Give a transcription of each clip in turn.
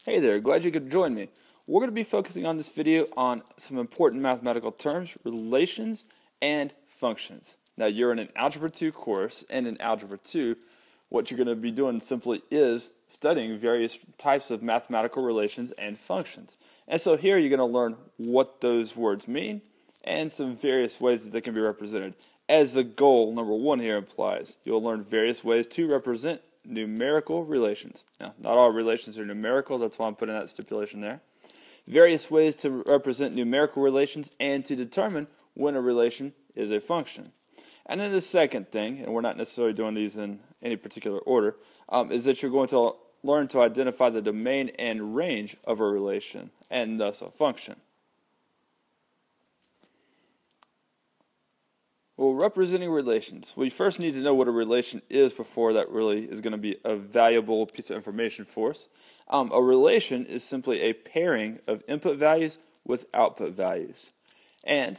Hey there, glad you could join me. We're going to be focusing on this video on some important mathematical terms, relations, and functions. Now you're in an Algebra 2 course, and in Algebra 2, what you're going to be doing simply is studying various types of mathematical relations and functions. And so here you're going to learn what those words mean and some various ways that they can be represented. As the goal, number one here implies, you'll learn various ways to represent numerical relations. Now, not all relations are numerical, that's why I'm putting that stipulation there. Various ways to represent numerical relations and to determine when a relation is a function. And then the second thing, and we're not necessarily doing these in any particular order, is that you're going to learn to identify the domain and range of a relation, and thus a function. Well, representing relations. We first need to know what a relation is before that really is going to be a valuable piece of information for us. A relation is simply a pairing of input values with output values. And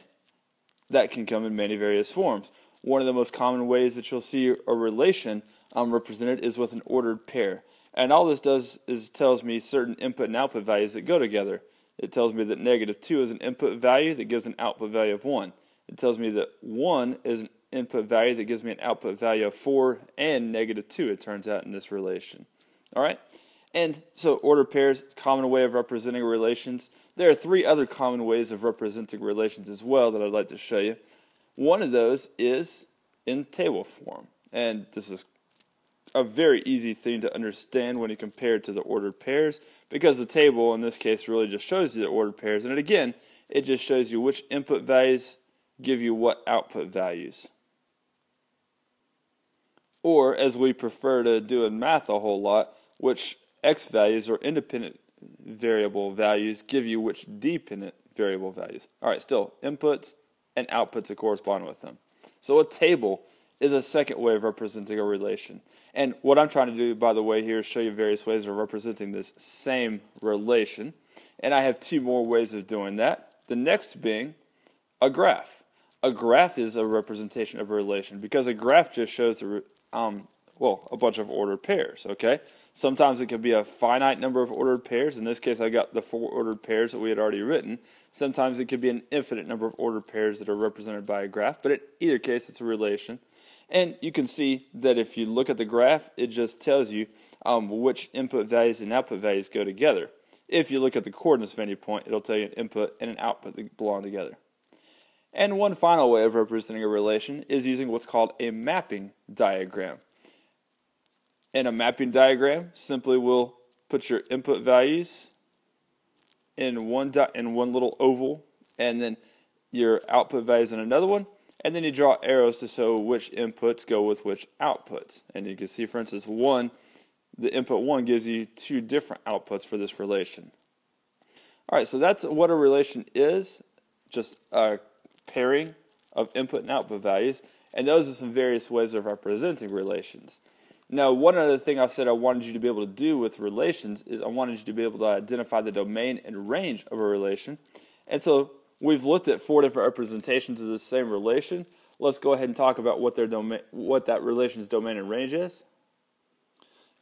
that can come in many various forms. One of the most common ways that you'll see a relation represented is with an ordered pair. And all this does is tells me certain input and output values that go together. It tells me that -2 is an input value that gives an output value of 1. It tells me that 1 is an input value that gives me an output value of 4 and -2, it turns out, in this relation. All right? And so ordered pairs, common way of representing relations. There are three other common ways of representing relations as well that I'd like to show you. One of those is in table form. And this is a very easy thing to understand when you compare it to the ordered pairs, because the table in this case really just shows you the ordered pairs. And again, it just shows you which input values give you what output values. Or, as we prefer to do in math a whole lot, which x values or independent variable values give you which dependent variable values. Alright, still, inputs and outputs to correspond with them. So a table is a second way of representing a relation. And what I'm trying to do, by the way, here is show you various ways of representing this same relation. And I have two more ways of doing that. The next being a graph. A graph is a representation of a relation because a graph just shows a bunch of ordered pairs, okay? Sometimes it can be a finite number of ordered pairs. In this case, I got the 4 ordered pairs that we had already written. Sometimes it could be an infinite number of ordered pairs that are represented by a graph, but in either case, it's a relation. And you can see that if you look at the graph, it just tells you which input values and output values go together. If you look at the coordinates of any point, it'll tell you an input and an output that belong together. And one final way of representing a relation is using what's called a mapping diagram. In a mapping diagram, simply we'll put your input values in one little oval, and then your output values in another one, and then you draw arrows to show which inputs go with which outputs. And you can see, for instance, the input 1 gives you 2 different outputs for this relation. All right, so that's what a relation is, just a pairing of input and output values, and those are some various ways of representing relations. Now, one other thing I said I wanted you to be able to do with relations is I wanted you to be able to identify the domain and range of a relation. And so we've looked at 4 different representations of the same relation. Let's go ahead and talk about what that relation's domain and range is.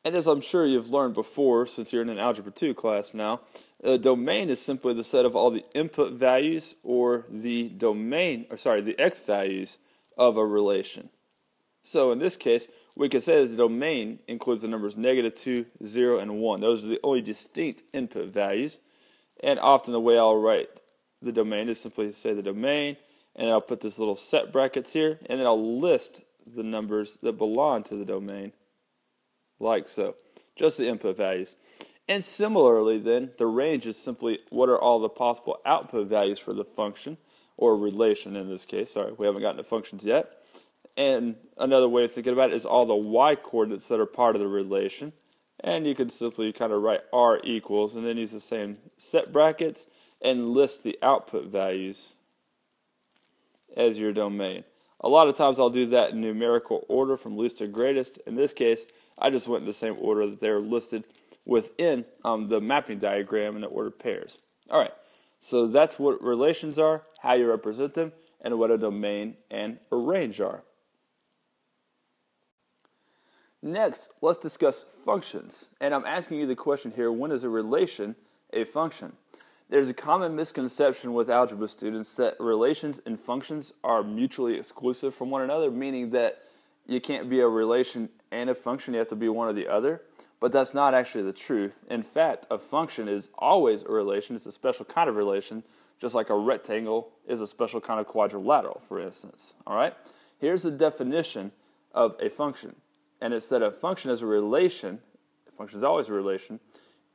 And as I'm sure you've learned before, since you're in an Algebra 2 class now, a domain is simply the set of all the input values or the x values of a relation. So in this case, we can say that the domain includes the numbers -2, 0, and 1. Those are the only distinct input values. And often the way I'll write the domain is simply say the domain, and I'll put this little set brackets here, and then I'll list the numbers that belong to the domain, like so. Just the input values. And similarly then, the range is simply what are all the possible output values for the function, or relation in this case. Sorry, we haven't gotten to functions yet. And another way of thinking about it is all the y coordinates that are part of the relation. And you can simply kind of write r equals, and then use the same set brackets, and list the output values as your domain. A lot of times I'll do that in numerical order from least to greatest. In this case, I just went in the same order that they're listed within the mapping diagram in the ordered pairs. All right, so that's what relations are, how you represent them, and what a domain and a range are. Next, let's discuss functions. And I'm asking you the question here, when is a relation a function? There's a common misconception with algebra students that relations and functions are mutually exclusive from one another, meaning that you can't be a relation and a function, you have to be one or the other. But that's not actually the truth. In fact, a function is always a relation. It's a special kind of relation, just like a rectangle is a special kind of quadrilateral, for instance. All right? Here's the definition of a function. And it's that a function is a relation, a function is always a relation,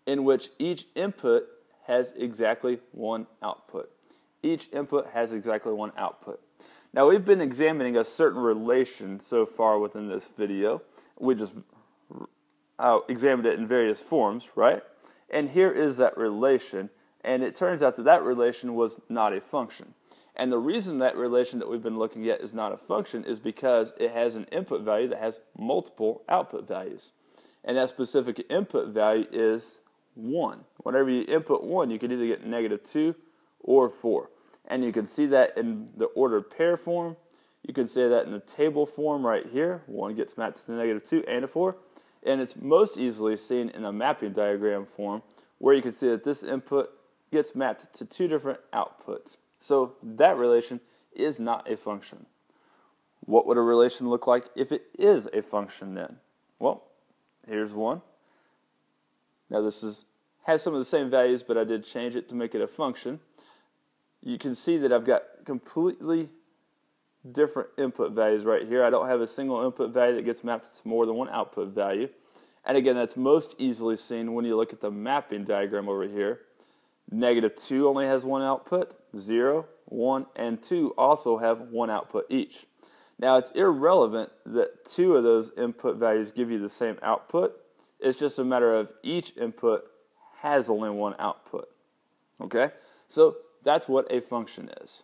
in which each input has exactly one output. Each input has exactly one output. Now, we've been examining a certain relation so far within this video. We just examined it in various forms, right? And here is that relation, and it turns out that that relation was not a function. And the reason that relation that we've been looking at is not a function is because it has an input value that has multiple output values. And that specific input value is 1. Whenever you input 1, you can either get -2 or 4. And you can see that in the ordered pair form. You can see that in the table form right here. 1 gets mapped to -2 and a 4. And it's most easily seen in a mapping diagram form, where you can see that this input gets mapped to 2 different outputs. So that relation is not a function. What would a relation look like if it is a function then? Well, here's one. Now this has some of the same values, but I did change it to make it a function. You can see that I've got completely different input values right here. I don't have a single input value that gets mapped to more than one output value. And again, that's most easily seen when you look at the mapping diagram over here. -2 only has one output, 0, 1, and 2 also have one output each. Now, it's irrelevant that 2 of those input values give you the same output. It's just a matter of each input has only one output. Okay? So that's what a function is.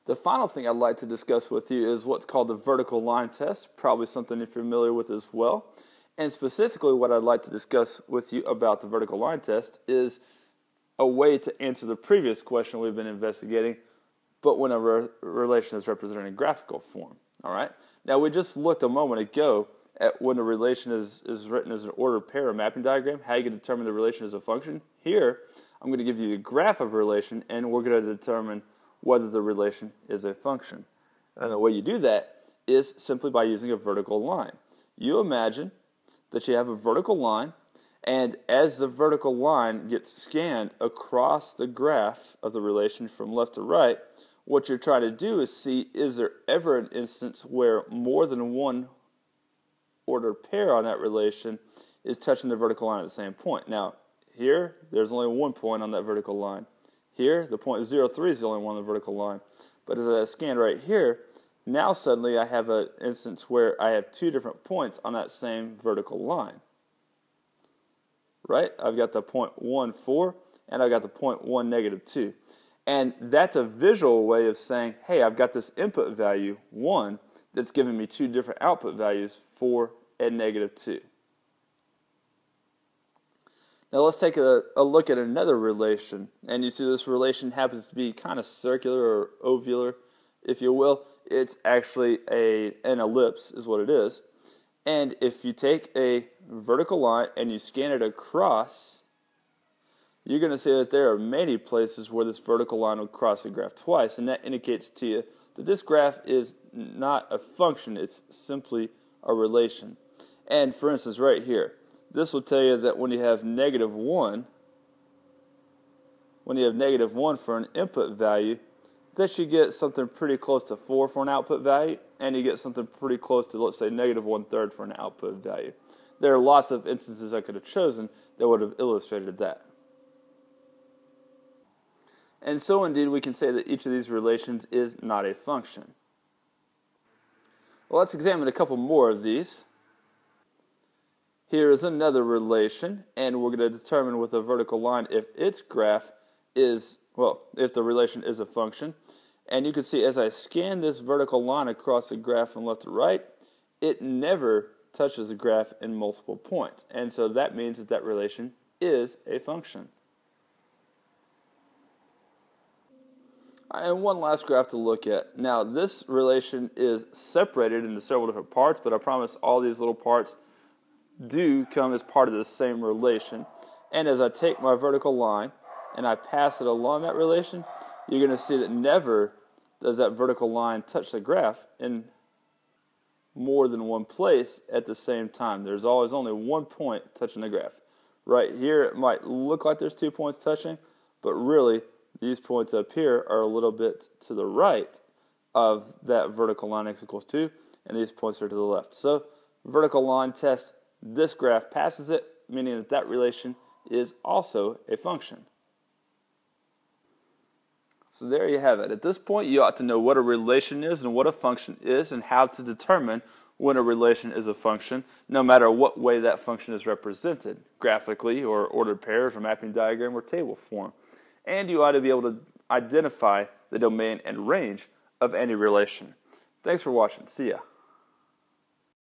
The final thing I'd like to discuss with you is what's called the vertical line test, probably something you're familiar with as well. And specifically what I'd like to discuss with you about the vertical line test is a way to answer the previous question we've been investigating, but when a relation is represented in graphical form. All right? Now, we just looked a moment ago at when a relation is written as an ordered pair or mapping diagram, how you can determine the relation as a function. Here, I'm going to give you the graph of a relation, and we're going to determine whether the relation is a function. And the way you do that is simply by using a vertical line. You imagine that you have a vertical line, and as the vertical line gets scanned across the graph of the relation from left to right, what you're trying to do is see, is there ever an instance where more than one ordered pair on that relation is touching the vertical line at the same point. Now, here, there's only one point on that vertical line. Here, the point 0,3 is the only one on the vertical line. But as I scan right here, now suddenly I have an instance where I have 2 different points on that same vertical line. Right? I've got the point 1, 4, and I've got the point 1, -2. And that's a visual way of saying, hey, I've got this input value, 1, that's giving me 2 different output values, 4 and -2. Now let's take a look at another relation. And you see this relation happens to be kind of circular or ovular, if you will. It's actually an ellipse is what it is. And if you take a vertical line and you scan it across, you're going to see that there are many places where this vertical line will cross the graph twice. And that indicates to you that this graph is not a function. It's simply a relation. And for instance, right here, this will tell you that when you have -1, for an input value, that you get something pretty close to 4 for an output value, and you get something pretty close to, let's say, -1/3 for an output value. There are lots of instances I could have chosen that would have illustrated that. And so indeed we can say that each of these relations is not a function. Well, let's examine a couple more of these. Here is another relation, and we're going to determine with a vertical line if its graph is, well, if the relation is a function. And you can see as I scan this vertical line across the graph from left to right, it never touches the graph in multiple points. And so that means that that relation is a function. All right, and one last graph to look at. Now, this relation is separated into several different parts, but I promise all these little parts do come as part of the same relation. And as I take my vertical line and I pass it along that relation, you're going to see that never does that vertical line touch the graph in more than one place at the same time. There's always only one point touching the graph. Right here it might look like there's 2 points touching, but really these points up here are a little bit to the right of that vertical line x equals 2, and these points are to the left. So vertical line test, this graph passes it, meaning that that relation is also a function. So there you have it. At this point, you ought to know what a relation is and what a function is and how to determine when a relation is a function, no matter what way that function is represented, graphically or ordered pairs or mapping diagram or table form. And you ought to be able to identify the domain and range of any relation. Thanks for watching. See ya.